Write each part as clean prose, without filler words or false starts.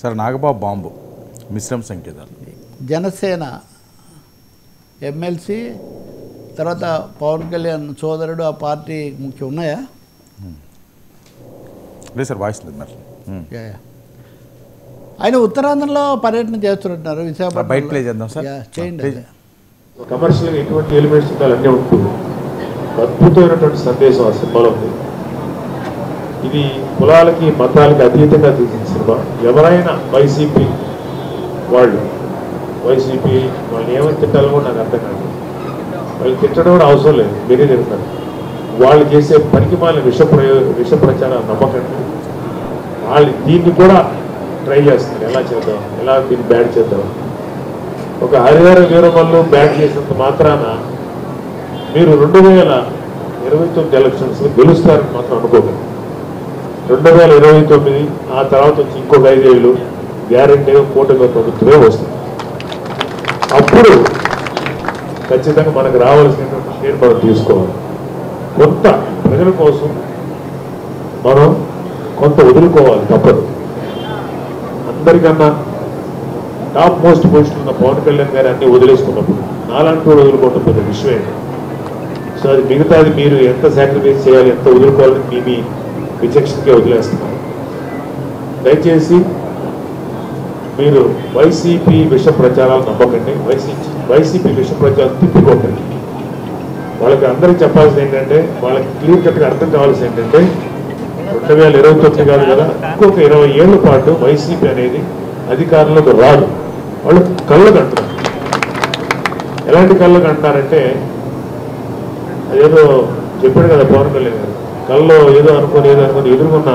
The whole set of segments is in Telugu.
సార్ నాగబాబు బాంబు మిశ్రమ సంకేతాలు. జనసేన ఎమ్మెల్సీ తర్వాత పవన్ కళ్యాణ్ సోదరుడు ఆ పార్టీ ముఖ్యం ఉన్నాయా? లేదు సార్, వాయిస్ లేదు మరి. ఆయన ఉత్తరాంధ్రలో పర్యటన చేస్తున్నట్టున్నారు. విశాఖపట్నం బయట ప్లే చేద్దాం సార్. చేయండి. కమర్షియల్గా ఎటువంటి ఎలిమెంట్స్ ఉండాలన్నీ ఉంటుంది. అద్భుతమైనటువంటి సందేశం ఆ సినిమాలో ఉంది. ఇది కులాలకి మతాలకి అతీతంగా తీసిన సినిమా. ఎవరైనా వైసీపీ వాళ్ళని ఏమైనా తిట్టాలో కూడా నాకు అర్థం కాదు. వాళ్ళు తిట్టడం కూడా అవసరం లేదు, మీరే తిడతారు. వాళ్ళు చేసే పనికి మాలిన విష ప్రచారాలు నమ్మకండి. వాళ్ళు దీన్ని కూడా ట్రై చేస్తున్నారు, ఎలా చేద్దాం, ఎలా దీన్ని బ్యాడ్ చేద్దాం. ఒక హరిహర వీరమల్లు బ్యాడ్ చేసినంత మాత్రాన మీరు 2029 ఎలక్షన్స్ గెలుస్తారని మాత్రం అనుకోకండి. 2029 ఆ తర్వాత వచ్చి ఇంకొక 5 ఏళ్ళు గ్యారంటీగా కూటమి ప్రభుత్వమే వస్తుంది. అప్పుడు ఖచ్చితంగా మనకు రావాల్సినటువంటి షేర్ మనం తీసుకోవాలి. కొంత ప్రజల కోసం మనం కొంత వదులుకోవాలి, తప్పదు. అందరికన్నా టాప్ మోస్ట్ పొజిషన్ ఉన్న పవన్ కళ్యాణ్ గారు అన్ని వదిలేసుకున్నప్పుడు నాలాంటి వదులుకోవడం పెద్ద విషయం. సో అది మిగతాది మీరు ఎంత సాక్రిఫైస్ చేయాలి, ఎంత వదులుకోవాలని మీ విచక్షణకే వదిలేస్తున్నారు. దయచేసి మీరు వైసీపీ విష ప్రచారాలు నమ్మకండి. వైసీపీ విష ప్రచారాలు తిప్పుకోకండి. వాళ్ళకి అందరికీ చెప్పాల్సింది ఏంటంటే, వాళ్ళకి క్లియర్ కట్గా అర్థం కావాల్సింది ఏంటంటే 2029 కాదు కదా, ఇంకొక 20 ఏళ్ల పాటు వైసీపీ అనేది అధికారంలోకి రాదు. వాళ్ళు కళ్ళకు అంటున్నారు. ఎలాంటి కళ్ళకు అంటున్నారంటే, అదేదో చెప్పాడు కదా పవన్ కళ్యాణ్ గారు, కళ్ళలో ఏదో అనుకుని ఎదుర్కొన్న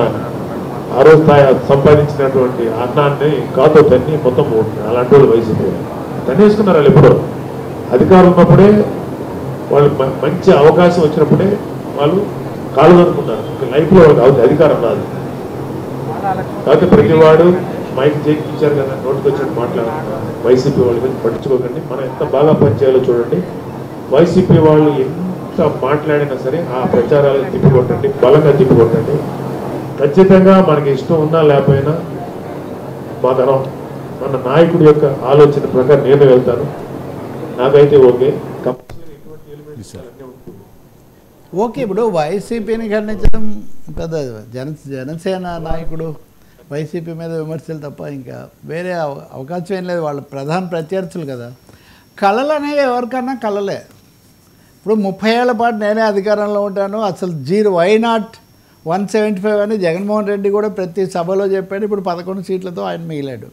ఆ రోజు సంపాదించినటువంటి అన్నాన్ని కాతో తన్ని మొత్తం పోతుంది. అలాంటి వాళ్ళు వైసీపీ తన్నేసుకున్నారు. వాళ్ళు ఎప్పుడో అధికారం ఉన్నప్పుడే, వాళ్ళు మంచి అవకాశం వచ్చినప్పుడే వాళ్ళు కాళ్ళు అనుకున్నారు. లైఫ్లో వాళ్ళకి అధికారం రాదు. కాబట్టి ప్రతివాడు మైక్ చేయించారు కదా, నోటికి వచ్చినట్టు మాట్లాడుతున్నారు. వైసీపీ వాళ్ళ మీద పట్టించుకోకండి. మనం ఎంత బాగా పనిచేయాలో చూడండి. వైసీపీ వాళ్ళు ఎంత మాట్లాడినా సరే ఆ ప్రచారాలను తిప్పికొట్టండి, బలంగా తిప్పికొట్టండి. ఖచ్చితంగా మనకి ఇష్టం ఉన్నా లేకపోయినా మన నాయకుడి యొక్క ఆలోచన ప్రకారం నేను వెళ్తాను. నాకైతే ఓకే. ఓకే, ఇప్పుడు వైసీపీని ఖండించడం పెద్ద జనసేన నాయకుడు వైసీపీ మీద విమర్శలు తప్ప ఇంకా వేరే అవకాశం ఏం లేదు. వాళ్ళ ప్రధాన ప్రత్యర్థులు కదా. కళలు అనేవి ఎవరికన్నా కళలే. ఇప్పుడు 30 ఏళ్ల పాటు నేనే అధికారంలో ఉంటాను, అసలు 0 వై నాట్ 175 అని జగన్మోహన్ రెడ్డి కూడా ప్రతి సభలో చెప్పాడు. ఇప్పుడు 11 సీట్లతో ఆయన మిగిలాడు.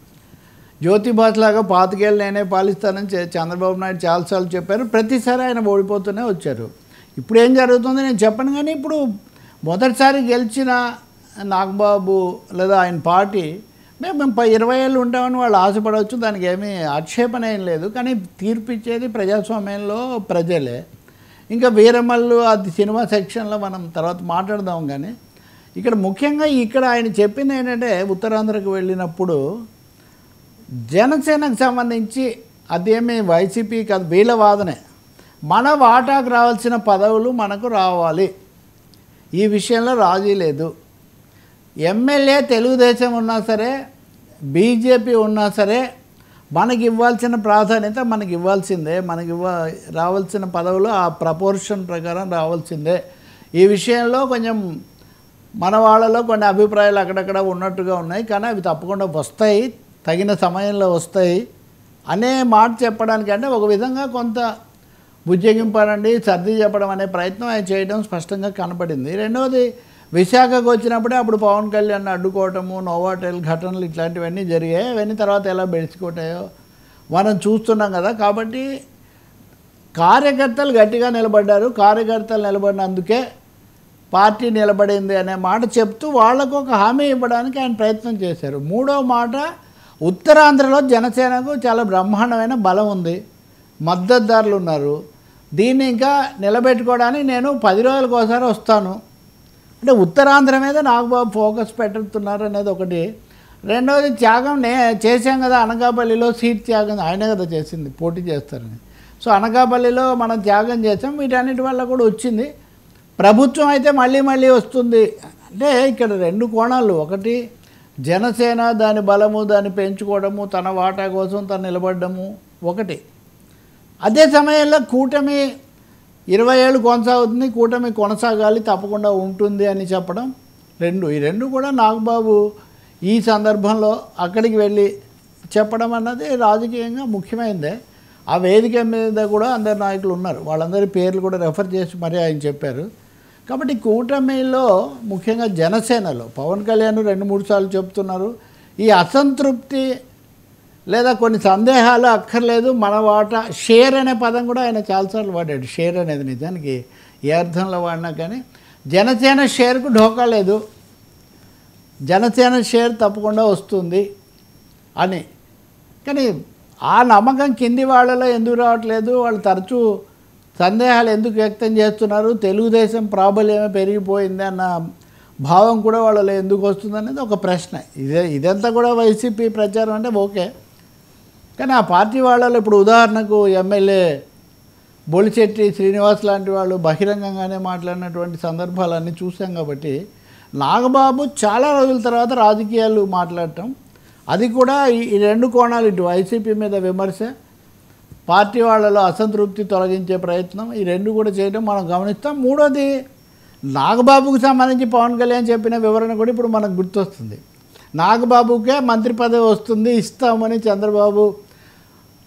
జ్యోతిబాస్ లాగా 25 ఏళ్ళు నేనే పాలిస్తానని చంద్రబాబు నాయుడు చాలాసార్లు చెప్పారు. ప్రతిసారి ఆయన ఓడిపోతూనే వచ్చారు. ఇప్పుడు ఏం జరుగుతుంది నేను చెప్పను, కానీ ఇప్పుడు మొదటిసారి గెలిచిన నాగబాబు లేదా ఆయన పార్టీ మేము 20 ఏళ్ళు ఉంటామని వాళ్ళు ఆశపడవచ్చు. దానికి ఏమీ ఆక్షేపణ ఏం లేదు. కానీ తీర్పు ఇచ్చేది ప్రజాస్వామ్యంలో ప్రజలే. ఇంకా వీరమల్లు అది సినిమా సెక్షన్లో మనం తర్వాత మాట్లాడదాం. కానీ ఇక్కడ ముఖ్యంగా ఆయన చెప్పింది ఏంటంటే, ఉత్తరాంధ్రకు వెళ్ళినప్పుడు జనసేనకు సంబంధించి అదేమీ వైసీపీ కాదు, వీళ్ళ వాదనే, మన వాటాకు రావాల్సిన పదవులు మనకు రావాలి, ఈ విషయంలో రాజీ లేదు. ఎమ్మెల్యే తెలుగుదేశం ఉన్నా సరే, బీజేపీ ఉన్నా సరే, మనకి ఇవ్వాల్సిన ప్రాధాన్యత మనకి ఇవ్వాల్సిందే. రావాల్సిన పదవులు ఆ ప్రపోర్షన్ ప్రకారం రావాల్సిందే. ఈ విషయంలో కొంచెం మన వాళ్ళలో కొన్ని అభిప్రాయాలు అక్కడక్కడ ఉన్నట్టుగా ఉన్నాయి. కానీ అవి తప్పకుండా వస్తాయి, తగిన సమయంలో వస్తాయి అనే మాట చెప్పడానికి, అంటే ఒక విధంగా కొంత బుజ్జగింపనండి, సర్ది చెప్పడం అనే ప్రయత్నం ఆయన చేయడం స్పష్టంగా కనపడింది. రెండవది, విశాఖకు వచ్చినప్పుడే అప్పుడు పవన్ కళ్యాణ్ అడ్డుకోవటము, నోవాటెల్ ఘటనలు ఇట్లాంటివన్నీ జరిగాయి. అవన్నీ తర్వాత ఎలా బెడిసికొట్టాయో మనం చూస్తున్నాం కదా. కాబట్టి కార్యకర్తలు గట్టిగా నిలబడ్డారు. కార్యకర్తలు నిలబడినందుకే పార్టీ నిలబడింది అనే మాట చెప్తూ వాళ్లకు ఒక హామీ ఇవ్వడానికి ఆయన ప్రయత్నం చేశారు. మూడో మాట, ఉత్తరాంధ్రలో జనసేనకు చాలా బ్రహ్మాండమైన బలం ఉంది, మద్దతుదారులు ఉన్నారు. దీన్ని ఇంకా నిలబెట్టుకోవడానికి నేను 10 రోజులకు ఒకసారి వస్తాను అంటే ఉత్తరాంధ్ర మీద నాగబాబు ఫోకస్ పెట్టుతున్నారు అనేది ఒకటి. రెండవది, త్యాగం చేశాం కదా అనకాపల్లిలో, సీట్ త్యాగం ఆయనే కదా చేసింది, పోటీ చేస్తారని. సో అనకాపల్లిలో మనం త్యాగం చేసాం, వీటన్నిటి వల్ల కూడా వచ్చింది. ప్రభుత్వం అయితే మళ్ళీ వస్తుంది. అంటే ఇక్కడ 2 కోణాలు. ఒకటి, జనసేన దాని బలము దాన్ని పెంచుకోవడము తన వాటా కోసం తను నిలబడము ఒకటి. అదే సమయంలో కూటమి 20 ఏళ్ళు కొనసాగుతుంది, కూటమి కొనసాగాలి తప్పకుండా ఉంటుంది అని చెప్పడం ఈ రెండు కూడా నాగబాబు ఈ సందర్భంలో అక్కడికి వెళ్ళి చెప్పడం అన్నది రాజకీయంగా ముఖ్యమైనదే. ఆ వేదిక మీద కూడా అందరు నాయకులు ఉన్నారు, వాళ్ళందరి పేర్లు కూడా రెఫర్ చేసి మరీ ఆయన చెప్పారు. కాబట్టి కూటమిలో ముఖ్యంగా జనసేనలో పవన్ కళ్యాణ్ 2-3 సార్లు చెప్తున్నారు, ఈ అసంతృప్తి లేదా కొన్ని సందేహాలు అక్కర్లేదు, మన వాటా షేర్ అనే పదం కూడా ఆయన చాలాసార్లు వాడాడు. షేర్ అనేది నిజానికి ఏ అర్థంలో వాడినా కానీ జనసేన షేర్కు ఢోకా లేదు, జనసేన షేర్ తప్పకుండా వస్తుంది అని. కానీ ఆ నమ్మకం కింది వాళ్ళలో ఎందుకు రావట్లేదు, వాళ్ళు తరచూ సందేహాలు ఎందుకు వ్యక్తం చేస్తున్నారు, తెలుగుదేశం ప్రాబల్యమే పెరిగిపోయింది అన్న భావం కూడా వాళ్ళలో ఎందుకు వస్తుంది అనేది ఒక ప్రశ్న. ఇదంతా కూడా వైసీపీ ప్రచారం అంటే ఓకే, కానీ ఆ పార్టీ వాళ్ళలో ఇప్పుడు ఉదాహరణకు ఎమ్మెల్యే బొలిశెట్టి శ్రీనివాస్ లాంటి వాళ్ళు బహిరంగంగానే మాట్లాడినటువంటి సందర్భాలన్నీ చూసాం. కాబట్టి నాగబాబు చాలా రోజుల తర్వాత రాజకీయాలు మాట్లాడటం, అది కూడా ఈ రెండు కోణాలు, ఇటు వైసీపీ మీద విమర్శ, పార్టీ వాళ్ళలో అసంతృప్తి తొలగించే ప్రయత్నం, ఈ రెండు కూడా చేయడం మనం గమనిస్తాం. మూడోది నాగబాబుకు సంబంధించి పవన్ కళ్యాణ్ చెప్పిన వివరణ కూడా ఇప్పుడు మనకు గుర్తొస్తుంది. నాగబాబుకే మంత్రి పదవి వస్తుంది ఇస్తామని చంద్రబాబు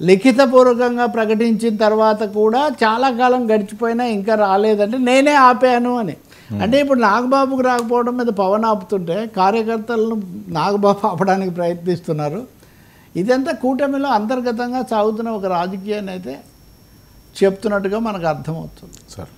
లిఖితపూర్వకంగా ప్రకటించిన తర్వాత కూడా చాలా కాలం గడిచిపోయినా ఇంకా రాలేదంటే నేనే ఆపాను అని. అంటే ఇప్పుడు నాగబాబుకు రాకపోవడం మీద పవన్ ఆపుతుంటే కార్యకర్తలను నాగబాబు ఆపడానికి ప్రయత్నిస్తున్నారు. ఇదంతా కూటమిలో అంతర్గతంగా సాగుతున్న ఒక రాజకీయాన్ని అయితే చెప్తున్నట్టుగా మనకు అర్థమవుతుంది సార్.